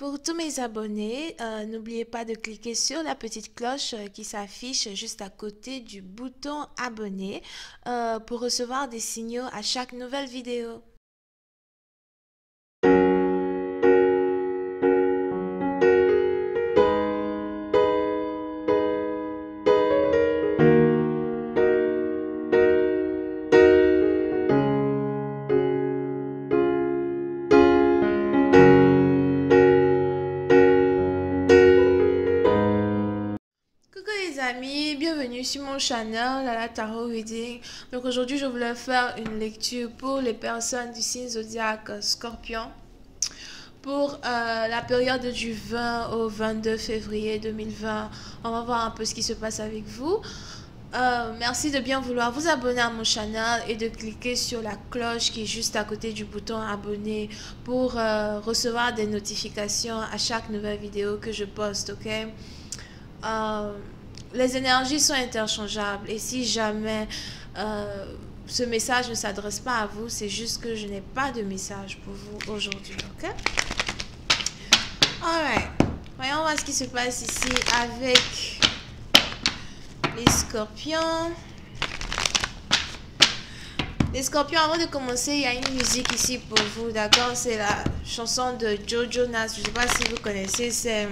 Pour tous mes abonnés, n'oubliez pas de cliquer sur la petite cloche qui s'affiche juste à côté du bouton abonner pour recevoir des signaux à chaque nouvelle vidéo. Coucou les amis, bienvenue sur mon channel la Tarot Reading. Donc aujourd'hui je voulais faire une lecture pour les personnes du signe zodiaque Scorpion pour la période du 20 au 22 février 2020. On va voir un peu ce qui se passe avec vous. Merci de bien vouloir vous abonner à mon channel et de cliquer sur la cloche qui est juste à côté du bouton abonner pour recevoir des notifications à chaque nouvelle vidéo que je poste, ok? Les énergies sont interchangeables et si jamais ce message ne s'adresse pas à vous, c'est juste que je n'ai pas de message pour vous aujourd'hui, ok? Alright, voyons voir ce qui se passe ici avec les scorpions. Les scorpions, avant de commencer, il y a une musique ici pour vous, d'accord? C'est la chanson de Joe Jonas, je ne sais pas si vous connaissez, c'est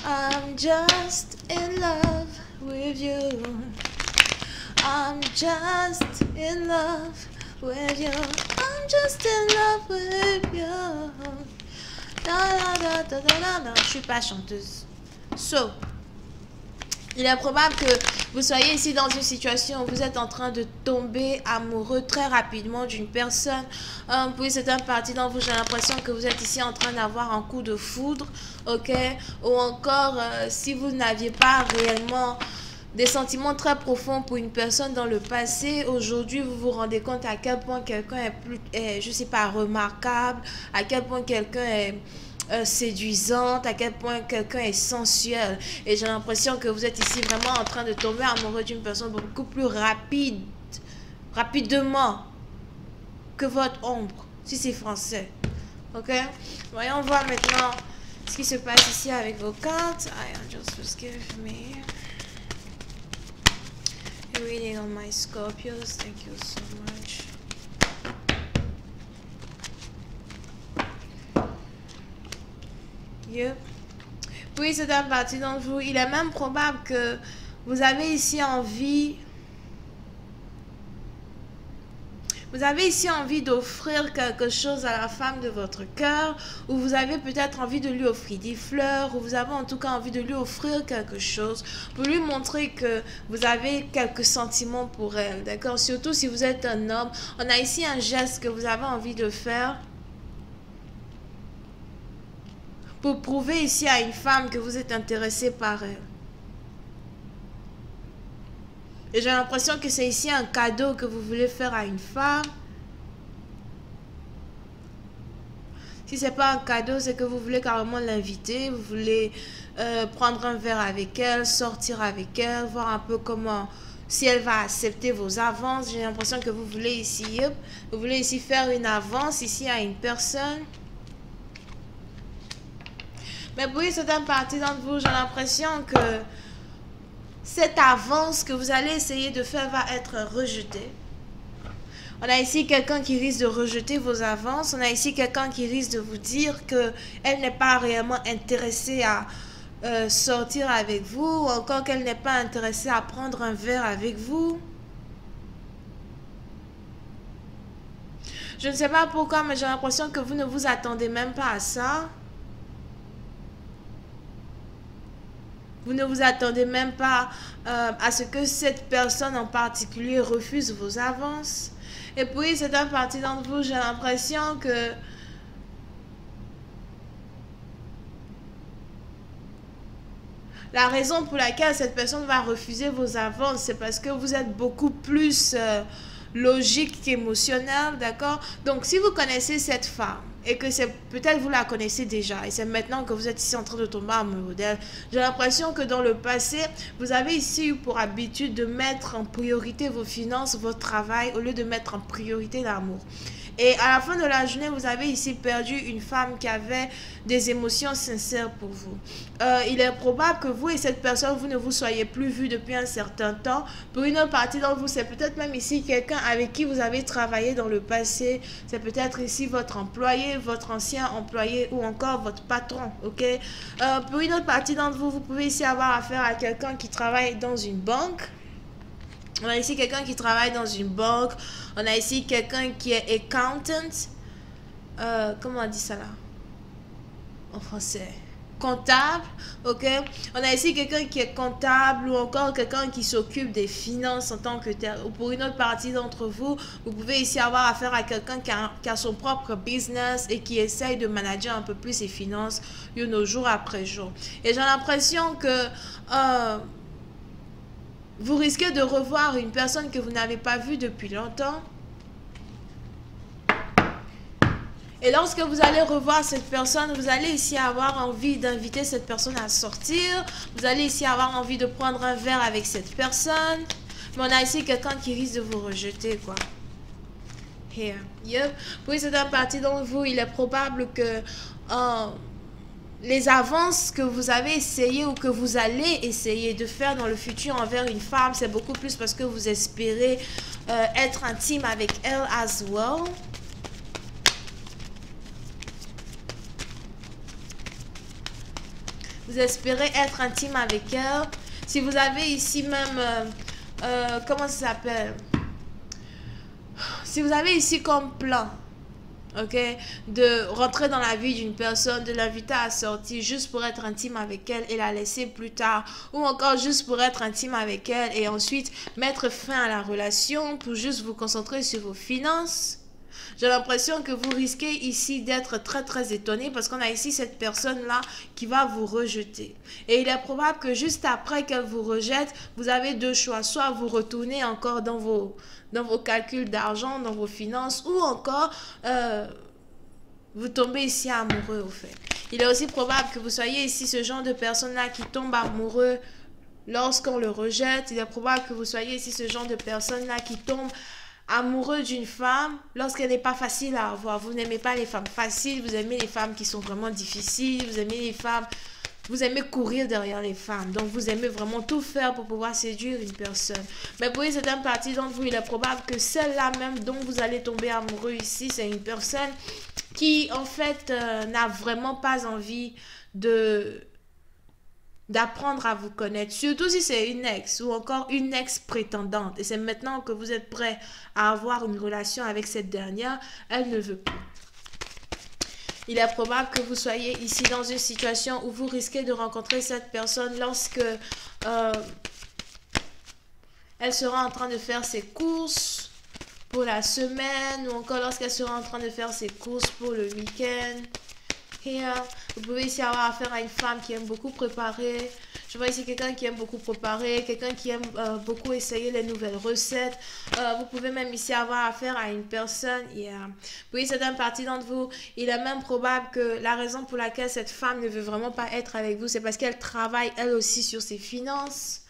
I'm just in love with you. I'm just in love with you. I'm just in love with you. Da, da, da, da, da, da. Je suis pas chanteuse. So, il est probable que vous soyez ici dans une situation où vous êtes en train de tomber amoureux très rapidement d'une personne. Puis c'est un parti dans vous, j'ai l'impression que vous êtes ici en train d'avoir un coup de foudre, ok? Ou encore, si vous n'aviez pas réellement des sentiments très profonds pour une personne dans le passé, aujourd'hui vous vous rendez compte à quel point quelqu'un je sais pas, remarquable, à quel point quelqu'un est séduisante, à quel point quelqu'un est sensuel. Et j'ai l'impression que vous êtes ici vraiment en train de tomber amoureux d'une personne beaucoup plus rapidement que votre ombre, si c'est français. Ok? Voyons voir maintenant ce qui se passe ici avec vos cartes. I just please give me a reading on my Scorpios. Thank you so much. Yep. Oui, c'est un parti d'entre vous. Il est même probable que vous avez ici envie. Vous avez ici envie d'offrir quelque chose à la femme de votre cœur, ou vous avez peut-être envie de lui offrir des fleurs, ou vous avez en tout cas envie de lui offrir quelque chose pour lui montrer que vous avez quelques sentiments pour elle, d'accord? Surtout si vous êtes un homme. On a ici un geste que vous avez envie de faire pour prouver ici à une femme que vous êtes intéressé par elle. Et j'ai l'impression que c'est ici un cadeau que vous voulez faire à une femme. Si ce n'est pas un cadeau, c'est que vous voulez carrément l'inviter. Vous voulez prendre un verre avec elle, sortir avec elle, voir un peu comment, si elle va accepter vos avances. J'ai l'impression que vous voulez ici faire une avance ici à une personne. Mais pour une certaine partie d'entre vous, j'ai l'impression que cette avance que vous allez essayer de faire va être rejetée. On a ici quelqu'un qui risque de rejeter vos avances. On a ici quelqu'un qui risque de vous dire qu'elle n'est pas réellement intéressée à sortir avec vous, ou encore qu'elle n'est pas intéressée à prendre un verre avec vous. Je ne sais pas pourquoi, mais j'ai l'impression que vous ne vous attendez même pas à ça. Vous ne vous attendez même pas à ce que cette personne en particulier refuse vos avances. Et puis, c'est un parti d'entre vous, j'ai l'impression que la raison pour laquelle cette personne va refuser vos avances, c'est parce que vous êtes beaucoup plus logique qu'émotionnel, d'accord? Donc, si vous connaissez cette femme, et que c'est peut-être vous la connaissez déjà, et c'est maintenant que vous êtes ici en train de tomber amoureux d'elle, j'ai l'impression que dans le passé, vous avez ici eu pour habitude de mettre en priorité vos finances, votre travail, au lieu de mettre en priorité l'amour. Et à la fin de la journée, vous avez ici perdu une femme qui avait des émotions sincères pour vous. Il est probable que vous et cette personne, vous ne vous soyez plus vus depuis un certain temps. Pour une autre partie d'entre vous, c'est peut-être même ici quelqu'un avec qui vous avez travaillé dans le passé. C'est peut-être ici votre employé, votre ancien employé ou encore votre patron, ok? Pour une autre partie d'entre vous, vous pouvez ici avoir affaire à quelqu'un qui travaille dans une banque. On a ici quelqu'un qui travaille dans une banque. On a ici quelqu'un qui est accountant. Comment on dit ça là en français? Comptable, ok? On a ici quelqu'un qui est comptable ou encore quelqu'un qui s'occupe des finances en tant que tel. Ou pour une autre partie d'entre vous, vous pouvez ici avoir affaire à quelqu'un qui a son propre business et qui essaye de manager un peu plus ses finances, jour après jour. Et j'ai l'impression que vous risquez de revoir une personne que vous n'avez pas vue depuis longtemps. Et lorsque vous allez revoir cette personne, vous allez ici avoir envie d'inviter cette personne à sortir. Vous allez ici avoir envie de prendre un verre avec cette personne. Mais on a ici quelqu'un qui risque de vous rejeter, quoi. Here. Yep. Pour une certaine partie d'entre vous, il est probable que les avances que vous avez essayé ou que vous allez essayer de faire dans le futur envers une femme, c'est beaucoup plus parce que vous espérez être intime avec elle as well. Vous espérez être intime avec elle. Si vous avez ici même, comment ça s'appelle? Si vous avez ici comme plan, ok, de rentrer dans la vie d'une personne, de l'inviter à sortir juste pour être intime avec elle et la laisser plus tard, ou encore juste pour être intime avec elle et ensuite mettre fin à la relation pour juste vous concentrer sur vos finances. J'ai l'impression que vous risquez ici d'être très très étonné parce qu'on a ici cette personne-là qui va vous rejeter. Et il est probable que juste après qu'elle vous rejette, vous avez deux choix. Soit vous retournez encore dans vos calculs d'argent, dans vos finances, ou encore vous tombez ici amoureux au fait. Il est aussi probable que vous soyez ici ce genre de personne-là qui tombe amoureux lorsqu'on le rejette. Il est probable que vous soyez ici ce genre de personne-là qui tombe amoureux d'une femme lorsqu'elle n'est pas facile à avoir. Vous n'aimez pas les femmes faciles, vous aimez les femmes qui sont vraiment difficiles, vous aimez les femmes, vous aimez courir derrière les femmes. Donc vous aimez vraiment tout faire pour pouvoir séduire une personne. Mais pour une certaine partie d'entre vous, il est probable que celle-là même dont vous allez tomber amoureux ici, c'est une personne qui en fait n'a vraiment pas envie d'apprendre à vous connaître, surtout si c'est une ex ou encore une ex-prétendante. Et c'est maintenant que vous êtes prêt à avoir une relation avec cette dernière, elle ne veut plus. Il est probable que vous soyez ici dans une situation où vous risquez de rencontrer cette personne lorsque elle sera en train de faire ses courses pour la semaine ou encore lorsqu'elle sera en train de faire ses courses pour le week-end. Et vous pouvez ici avoir affaire à une femme qui aime beaucoup préparer. Je vois ici quelqu'un qui aime beaucoup préparer, quelqu'un qui aime beaucoup essayer les nouvelles recettes. Vous pouvez même ici avoir affaire à une personne. Pour une certaine partie d'entre vous, il est même probable que la raison pour laquelle cette femme ne veut vraiment pas être avec vous, c'est parce qu'elle travaille elle aussi sur ses finances.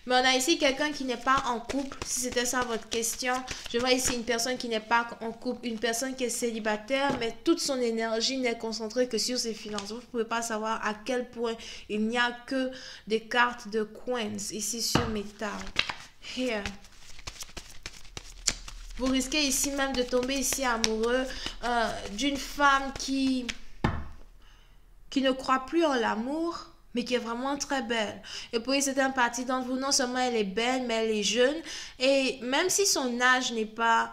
Mais on a ici quelqu'un qui n'est pas en couple, si c'était ça votre question. Je vois ici une personne qui n'est pas en couple, une personne qui est célibataire, mais toute son énergie n'est concentrée que sur ses finances. Vous ne pouvez pas savoir à quel point il n'y a que des cartes de coins ici sur métal. Here. Vous risquez ici même de tomber ici amoureux d'une femme qui ne croit plus en l'amour, mais qui est vraiment très belle. Et pour une certaine partie d'entre vous, non seulement elle est belle, mais elle est jeune. Et même si son âge n'est pas...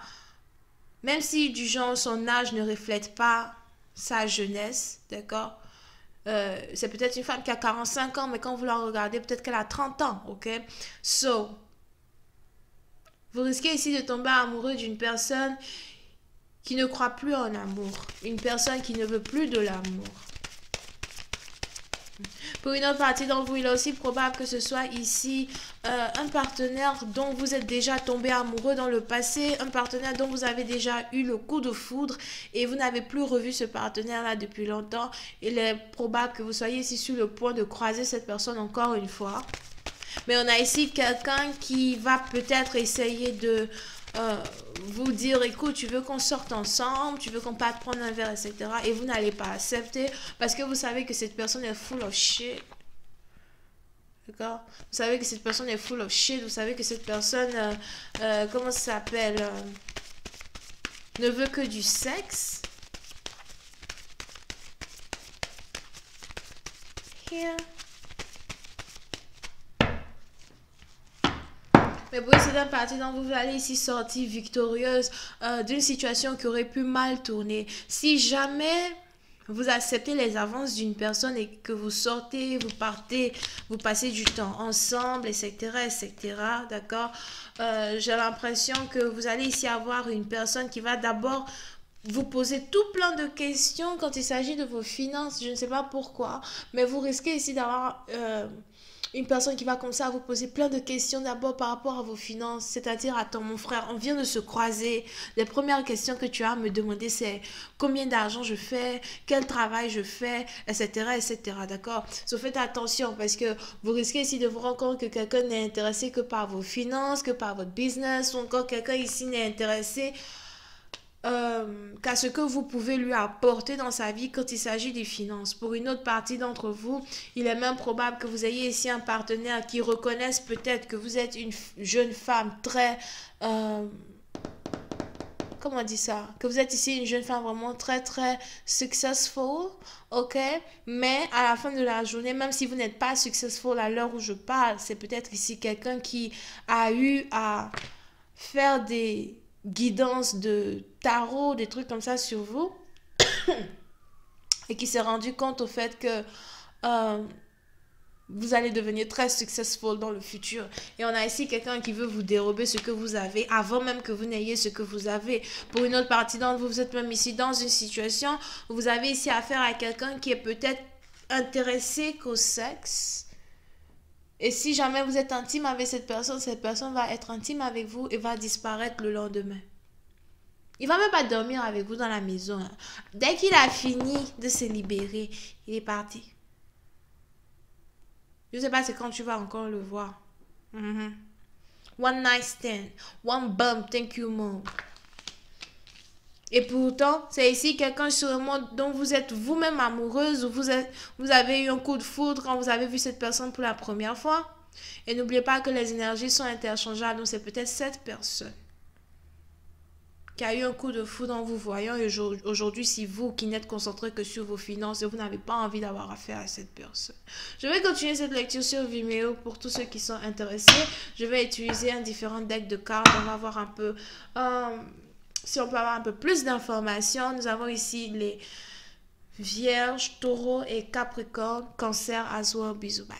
Même si du genre son âge ne reflète pas sa jeunesse, d'accord? C'est peut-être une femme qui a 45 ans, mais quand vous la regardez, peut-être qu'elle a 30 ans, ok? So, vous risquez ici de tomber amoureux d'une personne qui ne croit plus en amour. Une personne qui ne veut plus de l'amour. Pour une autre partie d'entre vous, il est aussi probable que ce soit ici un partenaire dont vous êtes déjà tombé amoureux dans le passé, un partenaire dont vous avez déjà eu le coup de foudre et vous n'avez plus revu ce partenaire-là depuis longtemps. Il est probable que vous soyez ici sur le point de croiser cette personne encore une fois. Mais on a ici quelqu'un qui va peut-être essayer de vous dire, écoute, tu veux qu'on sorte ensemble, tu veux qu'on parte prendre un verre, etc. Et vous n'allez pas accepter parce que vous savez que cette personne est full of shit. D'accord? Vous savez que cette personne est full of shit. Vous savez que cette personne, comment ça s'appelle, ne veut que du sexe. Here. Mais pour c'est un parti dont vous allez ici sortir victorieuse d'une situation qui aurait pu mal tourner. Si jamais vous acceptez les avances d'une personne et que vous sortez, vous partez, vous passez du temps ensemble, etc., etc., d'accord? J'ai l'impression que vous allez ici avoir une personne qui va d'abord vous poser tout plein de questions quand il s'agit de vos finances. Je ne sais pas pourquoi, mais vous risquez ici d'avoir une personne qui va commencer à vous poser plein de questions d'abord par rapport à vos finances. C'est-à-dire, attends mon frère, on vient de se croiser. Les premières questions que tu as à me demander, c'est combien d'argent je fais, quel travail je fais, etc., etc., d'accord? So, faites attention parce que vous risquez ici de vous rendre compte que quelqu'un n'est intéressé que par vos finances, que par votre business, ou encore quelqu'un ici n'est intéressé qu'à ce que vous pouvez lui apporter dans sa vie quand il s'agit des finances. Pour une autre partie d'entre vous, il est même probable que vous ayez ici un partenaire qui reconnaisse peut-être que vous êtes une jeune femme très... comment on dit ça? Que vous êtes ici une jeune femme vraiment très, très successful, ok? Mais à la fin de la journée, même si vous n'êtes pas successful à l'heure où je parle, c'est peut-être ici quelqu'un qui a eu à faire des guidance de tarot, des trucs comme ça sur vous et qui s'est rendu compte au fait que vous allez devenir très successful dans le futur. Et on a ici quelqu'un qui veut vous dérober ce que vous avez avant même que vous n'ayez ce que vous avez. Pour une autre partie d'entre vous, vous êtes même ici dans une situation où vous avez ici affaire à quelqu'un qui est peut-être intéressé qu'au sexe. Et si jamais vous êtes intime avec cette personne va être intime avec vous et va disparaître le lendemain. Il va même pas dormir avec vous dans la maison. Hein. Dès qu'il a fini de se libérer, il est parti. Je ne sais pas c'est quand tu vas encore le voir. One night stand. One bump. Thank you, mom. Et pourtant, c'est ici quelqu'un sûrement dont vous êtes vous-même amoureuse ou vous avez eu un coup de foudre quand vous avez vu cette personne pour la première fois. Et n'oubliez pas que les énergies sont interchangeables. Donc, c'est peut-être cette personne qui a eu un coup de foudre en vous voyant. Et aujourd'hui, si vous qui n'êtes concentré que sur vos finances et vous n'avez pas envie d'avoir affaire à cette personne. Je vais continuer cette lecture sur Vimeo pour tous ceux qui sont intéressés. Je vais utiliser un différent deck de cartes. On va voir un peu... si on peut avoir un peu plus d'informations, nous avons ici les Vierges, Taureaux et Capricorne, Cancer, Azure, bisous, bye.